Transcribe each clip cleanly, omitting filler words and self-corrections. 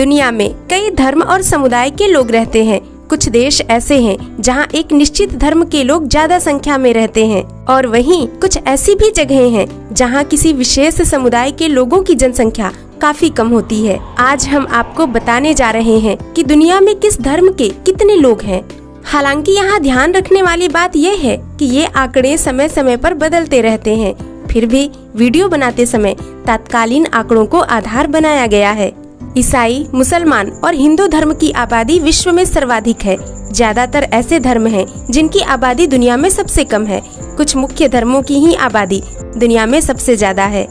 दुनिया में कई धर्म और समुदाय के लोग रहते हैं। कुछ देश ऐसे हैं जहां एक निश्चित धर्म के लोग ज्यादा संख्या में रहते हैं और वहीं कुछ ऐसी भी जगहें हैं जहां किसी विशेष समुदाय के लोगों की जनसंख्या काफी कम होती है। आज हम आपको बताने जा रहे हैं कि दुनिया में किस धर्म के कितने लोग हैं। हालांकि यहाँ ध्यान रखने वाली बात यह है कि ये आंकड़े समय समय पर बदलते रहते हैं, फिर भी वीडियो बनाते समय तत्कालीन आंकड़ों को आधार बनाया गया है। ईसाई, मुसलमान और हिंदू धर्म की आबादी विश्व में सर्वाधिक है। ज्यादातर ऐसे धर्म हैं जिनकी आबादी दुनिया में सबसे कम है। कुछ मुख्य धर्मों की ही आबादी दुनिया में सबसे ज्यादा है।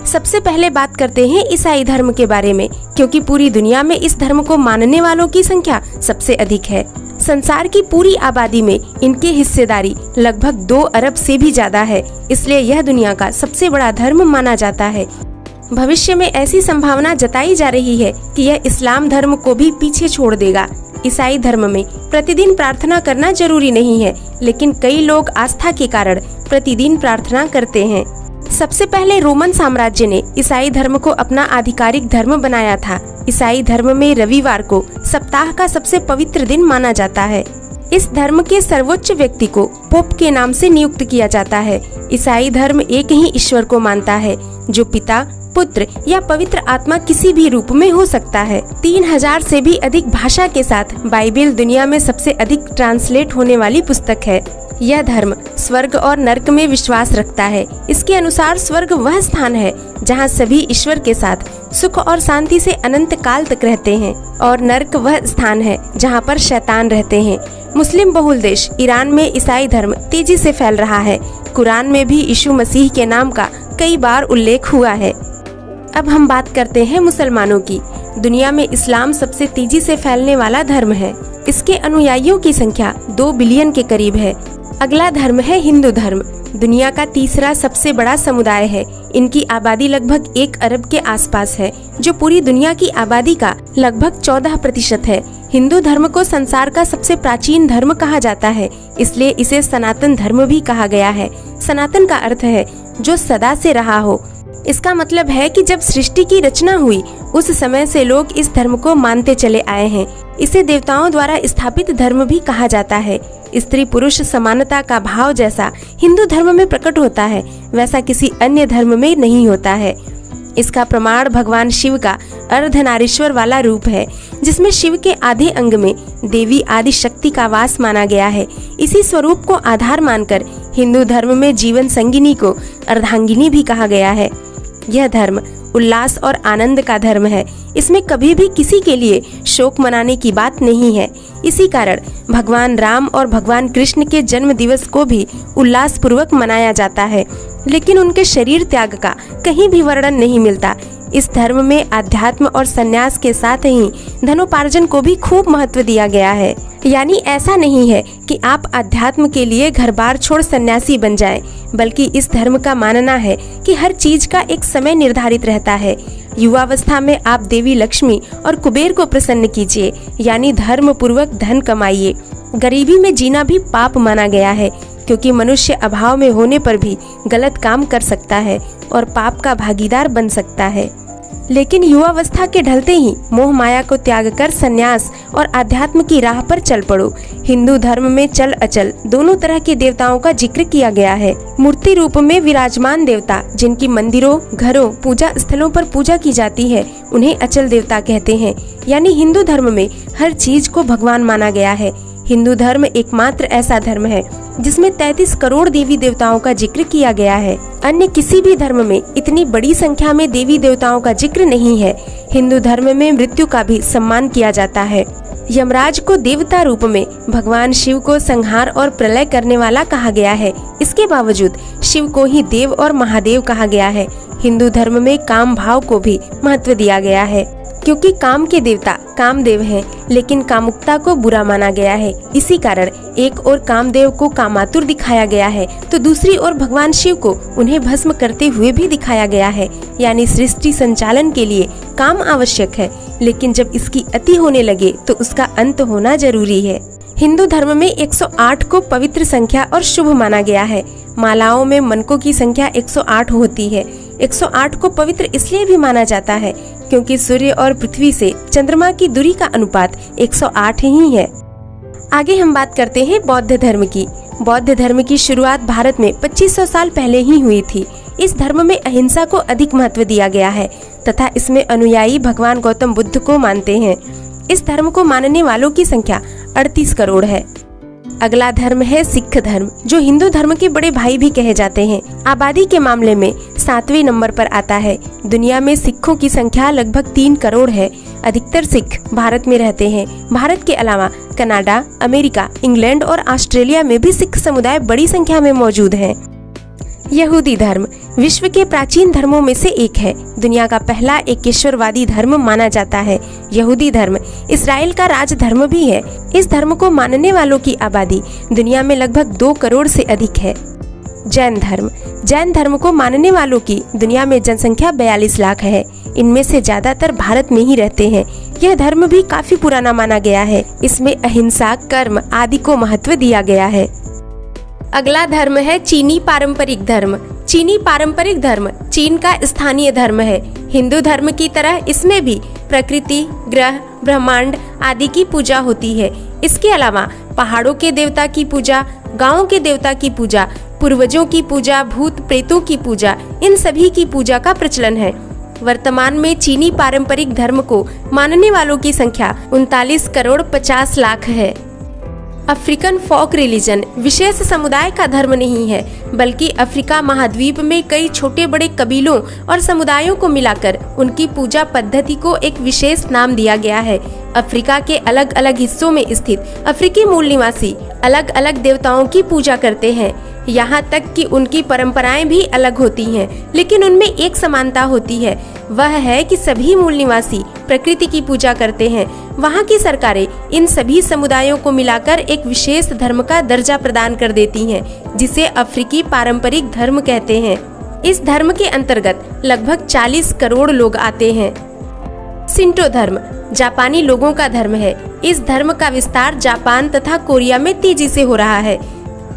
सबसे पहले बात करते हैं ईसाई धर्म के बारे में, क्योंकि पूरी दुनिया में इस धर्म को मानने वालों की संख्या सबसे अधिक है। संसार की पूरी आबादी में इनकी हिस्सेदारी लगभग 2 अरब से भी ज्यादा है, इसलिए यह दुनिया का सबसे बड़ा धर्म माना जाता है। भविष्य में ऐसी संभावना जताई जा रही है कि यह इस्लाम धर्म को भी पीछे छोड़ देगा। ईसाई धर्म में प्रतिदिन प्रार्थना करना जरूरी नहीं है, लेकिन कई लोग आस्था के कारण प्रतिदिन प्रार्थना करते हैं। सबसे पहले रोमन साम्राज्य ने ईसाई धर्म को अपना आधिकारिक धर्म बनाया था। ईसाई धर्म में रविवार को सप्ताह का सबसे पवित्र दिन माना जाता है। इस धर्म के सर्वोच्च व्यक्ति को पोप के नाम से नियुक्त किया जाता है। ईसाई धर्म एक ही ईश्वर को मानता है, जो पिता, पुत्र या पवित्र आत्मा किसी भी रूप में हो सकता है। 3000 से भी अधिक भाषा के साथ बाइबिल दुनिया में सबसे अधिक ट्रांसलेट होने वाली पुस्तक है। यह धर्म स्वर्ग और नर्क में विश्वास रखता है। इसके अनुसार स्वर्ग वह स्थान है जहां सभी ईश्वर के साथ सुख और शांति से अनंत काल तक रहते हैं, और नर्क वह स्थान है जहां पर शैतान रहते हैं। मुस्लिम बहुल देश ईरान में ईसाई धर्म तेजी से फैल रहा है। कुरान में भी यीशु मसीह के नाम का कई बार उल्लेख हुआ है। अब हम बात करते हैं मुसलमानों की। दुनिया में इस्लाम सबसे तेजी से फैलने वाला धर्म है। इसके अनुयायियों की संख्या 2 बिलियन के करीब है। अगला धर्म है हिंदू धर्म। दुनिया का तीसरा सबसे बड़ा समुदाय है। इनकी आबादी लगभग 1 अरब के आसपास है, जो पूरी दुनिया की आबादी का लगभग 14% है। हिंदू धर्म को संसार का सबसे प्राचीन धर्म कहा जाता है, इसलिए इसे सनातन धर्म भी कहा गया है। सनातन का अर्थ है जो सदा से रहा हो। इसका मतलब है कि जब सृष्टि की रचना हुई उस समय से लोग इस धर्म को मानते चले आए हैं। इसे देवताओं द्वारा स्थापित धर्म भी कहा जाता है। स्त्री पुरुष समानता का भाव जैसा हिंदू धर्म में प्रकट होता है, वैसा किसी अन्य धर्म में नहीं होता है। इसका प्रमाण भगवान शिव का अर्धनारीश्वर वाला रूप है, जिसमें शिव के आधे अंग में देवी आदि शक्ति का वास माना गया है। इसी स्वरूप को आधार मानकर हिंदू धर्म में जीवन संगिनी को अर्धांगिनी भी कहा गया है। यह धर्म उल्लास और आनंद का धर्म है। इसमें कभी भी किसी के लिए शोक मनाने की बात नहीं है। इसी कारण भगवान राम और भगवान कृष्ण के जन्म दिवस को भी उल्लास पूर्वक मनाया जाता है, लेकिन उनके शरीर त्याग का कहीं भी वर्णन नहीं मिलता। इस धर्म में आध्यात्म और संन्यास के साथ ही धनोपार्जन को भी खूब महत्व दिया गया है। यानी ऐसा नहीं है कि आप अध्यात्म के लिए घर बार छोड़ सन्यासी बन जाएं, बल्कि इस धर्म का मानना है कि हर चीज का एक समय निर्धारित रहता है। युवावस्था में आप देवी लक्ष्मी और कुबेर को प्रसन्न कीजिए, यानी धर्म पूर्वक धन कमाइए। गरीबी में जीना भी पाप माना गया है, क्योंकि मनुष्य अभाव में होने पर भी गलत काम कर सकता है और पाप का भागीदार बन सकता है। लेकिन युवावस्था के ढलते ही मोह माया को त्याग कर संन्यास और आध्यात्म की राह पर चल पड़ो। हिंदू धर्म में चल अचल दोनों तरह के देवताओं का जिक्र किया गया है। मूर्ति रूप में विराजमान देवता, जिनकी मंदिरों, घरों, पूजा स्थलों पर पूजा की जाती है, उन्हें अचल देवता कहते हैं। यानी हिंदू धर्म में हर चीज को भगवान माना गया है। हिंदू धर्म एकमात्र ऐसा धर्म है जिसमें 33 करोड़ देवी देवताओं का जिक्र किया गया है। अन्य किसी भी धर्म में इतनी बड़ी संख्या में देवी देवताओं का जिक्र नहीं है। हिंदू धर्म में मृत्यु का भी सम्मान किया जाता है। यमराज को देवता रूप में भगवान शिव को संहार और प्रलय करने वाला कहा गया है। इसके बावजूद शिव को ही देव और महादेव कहा गया है। हिंदू धर्म में काम भाव को भी महत्व दिया गया है, क्योंकि काम के देवता कामदेव हैं, लेकिन कामुकता को बुरा माना गया है। इसी कारण एक ओर कामदेव को कामातुर दिखाया गया है, तो दूसरी ओर भगवान शिव को उन्हें भस्म करते हुए भी दिखाया गया है। यानी सृष्टि संचालन के लिए काम आवश्यक है, लेकिन जब इसकी अति होने लगे तो उसका अंत होना जरूरी है। हिंदू धर्म में 108 को पवित्र संख्या और शुभ माना गया है। मालाओं में मनकों की संख्या 108 होती है। 108 को पवित्र इसलिए भी माना जाता है क्योंकि सूर्य और पृथ्वी से चंद्रमा की दूरी का अनुपात 108 ही है। आगे हम बात करते हैं बौद्ध धर्म की। बौद्ध धर्म की शुरुआत भारत में 2500 साल पहले ही हुई थी। इस धर्म में अहिंसा को अधिक महत्व दिया गया है तथा इसमें अनुयायी भगवान गौतम बुद्ध को मानते हैं। इस धर्म को मानने वालों की संख्या 38 करोड़ है। अगला धर्म है सिख धर्म, जो हिंदू धर्म के बड़े भाई भी कहे जाते हैं। आबादी के मामले में 7वें नंबर पर आता है। दुनिया में सिखों की संख्या लगभग 3 करोड़ है। अधिकतर सिख भारत में रहते हैं। भारत के अलावा कनाडा, अमेरिका, इंग्लैंड और ऑस्ट्रेलिया में भी सिख समुदाय बड़ी संख्या में मौजूद है। यहूदी धर्म विश्व के प्राचीन धर्मों में से एक है। दुनिया का पहला एकेश्वरवादी धर्म माना जाता है। यहूदी धर्म इस्राएल का राज धर्म भी है। इस धर्म को मानने वालों की आबादी दुनिया में लगभग 2 करोड़ से अधिक है। जैन धर्म को मानने वालों की दुनिया में जनसंख्या 42 लाख है। इनमें से ज्यादातर भारत में ही रहते हैं। यह धर्म भी काफी पुराना माना गया है। इसमें अहिंसा, कर्म आदि को महत्व दिया गया है। अगला धर्म है चीनी पारंपरिक धर्म। चीनी पारंपरिक धर्म चीन का स्थानीय धर्म है। हिंदू धर्म की तरह इसमें भी प्रकृति, ग्रह, ब्रह्मांड आदि की पूजा होती है। इसके अलावा पहाड़ों के देवता की पूजा, गांवों के देवता की पूजा, पूर्वजों की पूजा, भूत प्रेतों की पूजा, इन सभी की पूजा का प्रचलन है। वर्तमान में चीनी पारंपरिक धर्म को मानने वालों की संख्या 39 करोड़ 50 लाख है। अफ्रीकन फोक रिलीजन विशेष समुदाय का धर्म नहीं है, बल्कि अफ्रीका महाद्वीप में कई छोटे बड़े कबीलों और समुदायों को मिलाकर उनकी पूजा पद्धति को एक विशेष नाम दिया गया है। अफ्रीका के अलग अलग हिस्सों में स्थित अफ्रीकी मूल निवासी अलग अलग देवताओं की पूजा करते हैं। यहाँ तक कि उनकी परंपराएं भी अलग होती हैं, लेकिन उनमें एक समानता होती है। वह है कि सभी मूल निवासी प्रकृति की पूजा करते हैं। वहाँ की सरकारें इन सभी समुदायों को मिलाकर एक विशेष धर्म का दर्जा प्रदान कर देती हैं, जिसे अफ्रीकी पारंपरिक धर्म कहते हैं। इस धर्म के अंतर्गत लगभग 40 करोड़ लोग आते हैं। शिंटो धर्म जापानी लोगों का धर्म है। इस धर्म का विस्तार जापान तथा कोरिया में तेजी से हो रहा है।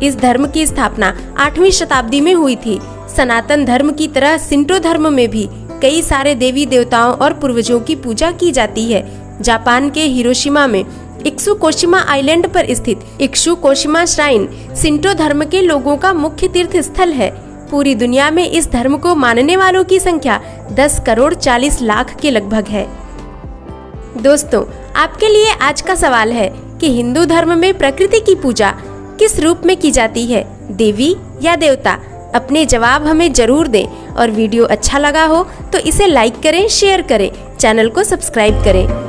इस धर्म की स्थापना 8वीं शताब्दी में हुई थी। सनातन धर्म की तरह शिंटो धर्म में भी कई सारे देवी देवताओं और पूर्वजों की पूजा की जाती है। जापान के हिरोशिमा में इक्सुकोशिमा आइलैंड पर स्थित इक्सुकोशिमा श्राइन शिंटो धर्म के लोगों का मुख्य तीर्थ स्थल है। पूरी दुनिया में इस धर्म को मानने वालों की संख्या 10 करोड़ 40 लाख के लगभग है। दोस्तों, आपके लिए आज का सवाल है कि हिंदू धर्म में प्रकृति की पूजा किस रूप में की जाती है, देवी या देवता? अपने जवाब हमें जरूर दें और वीडियो अच्छा लगा हो तो इसे लाइक करें, शेयर करें, चैनल को सब्सक्राइब करें।